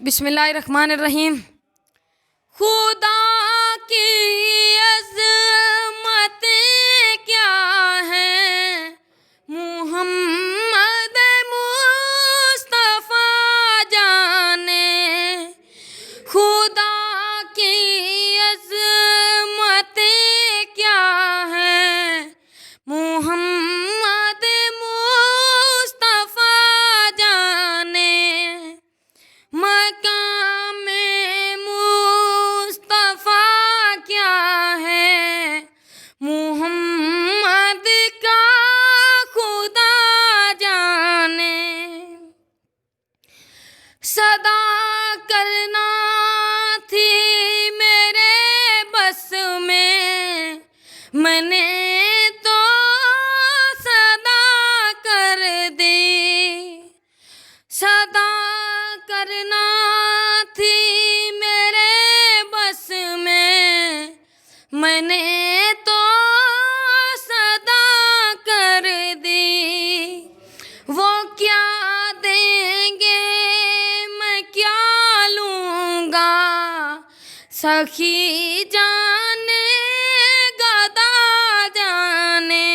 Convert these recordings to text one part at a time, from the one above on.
बिस्मिल्लाहिर्रहमानिर्रहीम। खुदा की अज़मतें क्या हैं, मुहम्मद मुस्तफ़ा जाने। खुदा की अज़मतें क्या हैं, मुहम्मद मुस्तफ़ा जाने। मकाम मुस्तफ़ा क्या है, मुहम्मद का खुदा जाने। सदा करना थी मेरे बस में, मैंने तो सदा कर दी। सदा करना थी मेरे बस में, मैंने तो सदा कर दी। वो क्या देंगे मैं क्या लूँगा, सखी जाने गदा जाने।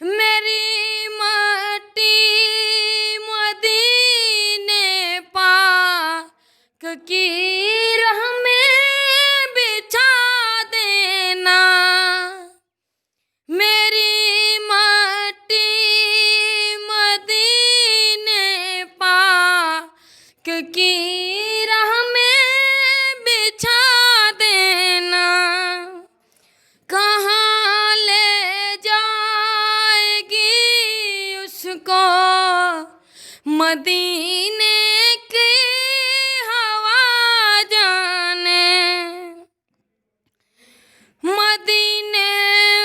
मेरी मट्टी मदीने पाक की राह में बिछा देना। मेरी मट्टी मदीने पाक की राह में बिछा देना। कहाँ ले जाएगी उसको मदीने की हवा जाने। मदीने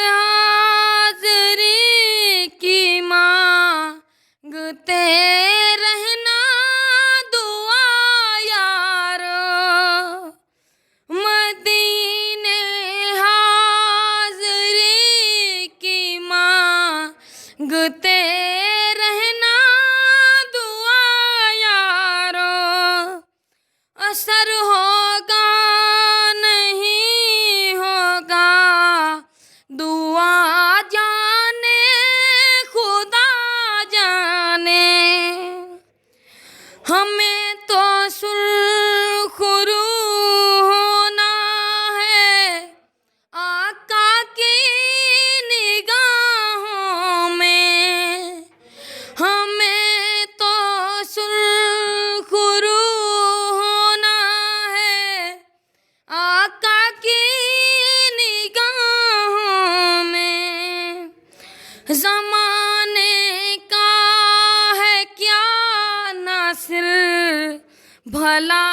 हाज़री की मांगते रहना दुआ यारो। मदीने हाज़री की मांगते रहना दुआ यारो। असर होगा नहीं होगा दुआ जाने खुदा जाने। हमें तो सुरखरू होना है आका की निगाहों में। हमें तो सुरखरू होना है आका की निगाहों में। ज़माने का है क्या नासिर भला